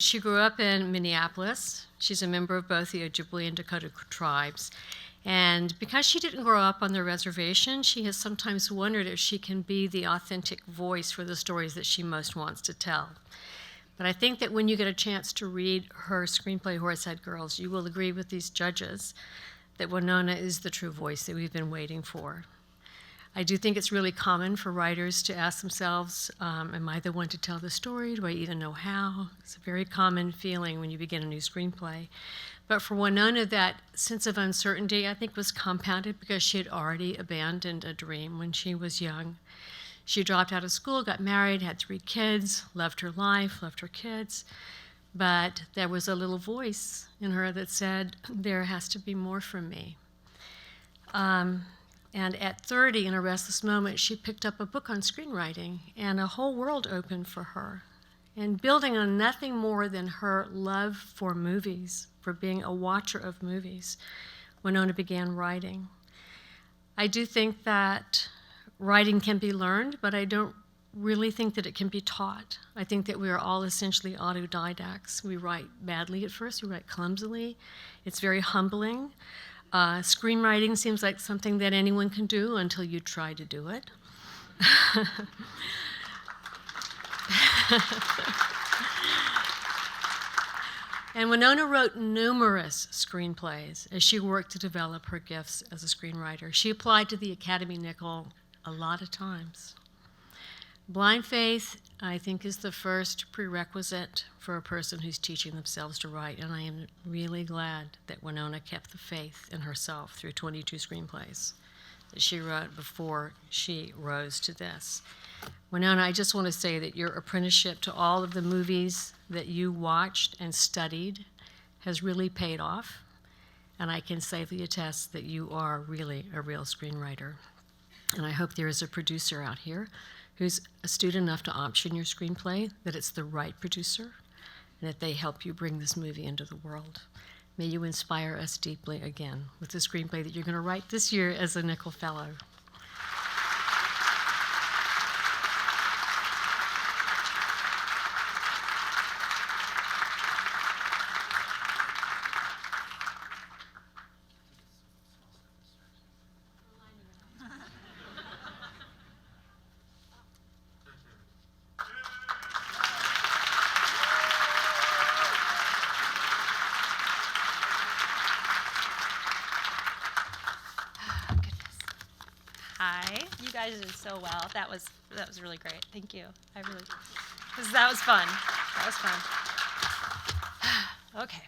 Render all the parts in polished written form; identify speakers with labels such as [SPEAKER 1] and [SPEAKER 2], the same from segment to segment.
[SPEAKER 1] She grew up in Minneapolis. She's a member of both the Ojibwe and Dakota tribes. And because she didn't grow up on the reservation, she has sometimes wondered if she can be the authentic voice for the stories that she most wants to tell. But I think that when you get a chance to read her screenplay, Horsehead Girls, you will agree with these judges that Wenonah is the true voice that we've been waiting for. I do think it's really common for writers to ask themselves, am I the one to tell the story? Do I even know how? It's a very common feeling when you begin a new screenplay. But for Wenonah, that sense of uncertainty, I think, was compounded because she had already abandoned a dream when she was young. She dropped out of school, got married, had 3 kids, loved her life, loved her kids. But there was a little voice in her that said, there has to be more from me. And at 30, in a restless moment, she picked up a book on screenwriting, and a whole world opened for her. And building on nothing more than her love for movies, for being a watcher of movies, Wenonah began writing. I do think that writing can be learned, but I don't really think that it can be taught. I think that we are all essentially autodidacts. We write badly at first, we write clumsily. It's very humbling. Screenwriting seems like something that anyone can do until you try to do it. And Wenonah wrote numerous screenplays as she worked to develop her gifts as a screenwriter. She applied to the Academy Nicholl a lot of times. Blind faith, I think, is the first prerequisite for a person who's teaching themselves to write, and I am really glad that Wenonah kept the faith in herself through 22 screenplays that she wrote before she rose to this. Wenonah, I just want to say that your apprenticeship to all of the movies that you watched and studied has really paid off, and I can safely attest that you are really a real screenwriter. And I hope there is a producer out here who's astute enough to option your screenplay, that it's the right producer, and that they help you bring this movie into the world. May you inspire us deeply again with the screenplay that you're going to write this year as a Nicholl Fellow.
[SPEAKER 2] Hi, you guys did so well. That was really great. Thank you. That was fun. That was fun. Okay.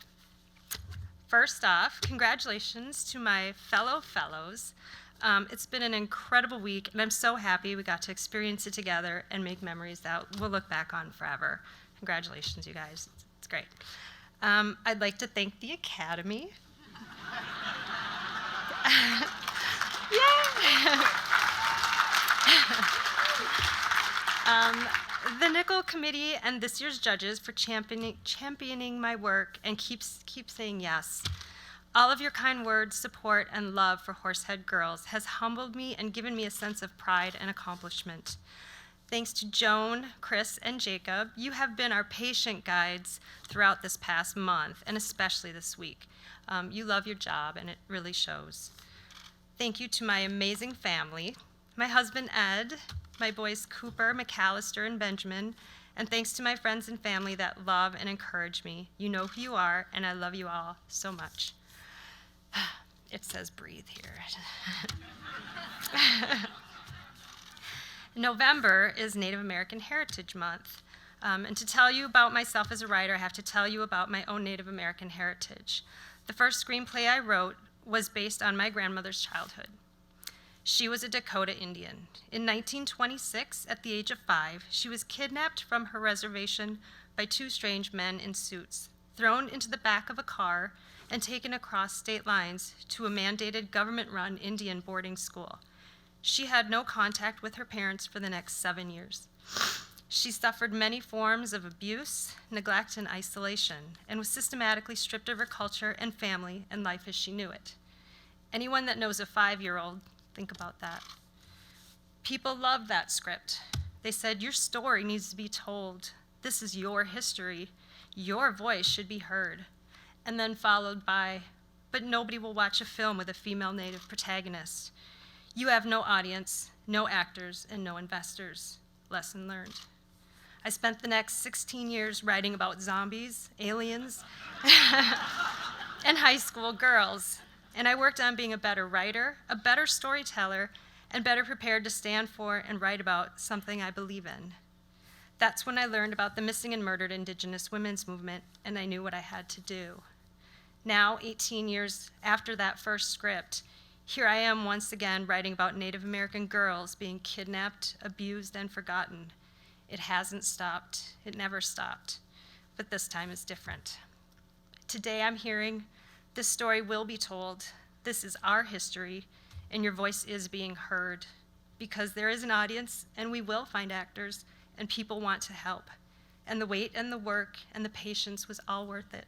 [SPEAKER 2] First off, congratulations to my fellows. It's been an incredible week, and I'm so happy we got to experience it together and make memories that we'll look back on forever. Congratulations, you guys. It's great. I'd like to thank the Academy. Yay! The Nicholl Committee and this year's judges for championing my work and keep saying yes. All of your kind words, support, and love for Horsehead Girls has humbled me and given me a sense of pride and accomplishment. Thanks to Joan, Chris, and Jacob, you have been our patient guides throughout this past month, and especially this week. You love your job, and it really shows. Thank you to my amazing family, my husband Ed, my boys Cooper, McAllister, and Benjamin, and thanks to my friends and family that love and encourage me. You know who you are, and I love you all so much. It says breathe here. November is Native American Heritage Month, and to tell you about myself as a writer, I have to tell you about my own Native American heritage. The first screenplay I wrote was based on my grandmother's childhood. She was a Dakota Indian. In 1926, at the age of 5, she was kidnapped from her reservation by 2 strange men in suits, thrown into the back of a car, and taken across state lines to a mandated government-run Indian boarding school. She had no contact with her parents for the next 7 years. She suffered many forms of abuse, neglect, and isolation, and was systematically stripped of her culture and family and life as she knew it. Anyone that knows a 5-year-old, think about that. People loved that script. They said, your story needs to be told. This is your history. Your voice should be heard. And then followed by, but nobody will watch a film with a female Native protagonist. You have no audience, no actors, and no investors. Lesson learned. I spent the next 16 years writing about zombies, aliens, and high school girls. And I worked on being a better writer, a better storyteller, and better prepared to stand for and write about something I believe in. That's when I learned about the missing and murdered Indigenous women's movement, and I knew what I had to do. Now, 18 years after that first script, here I am once again writing about Native American girls being kidnapped, abused, and forgotten. It hasn't stopped. It never stopped. But this time is different. Today I'm hearing this story will be told. This is our history, and your voice is being heard because there is an audience, and we will find actors, and people want to help. And the wait and the work and the patience was all worth it.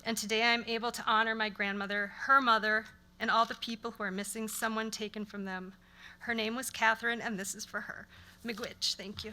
[SPEAKER 2] And today I'm able to honor my grandmother, her mother, and all the people who are missing someone taken from them. Her name was Catherine, and this is for her. Miigwech, thank you.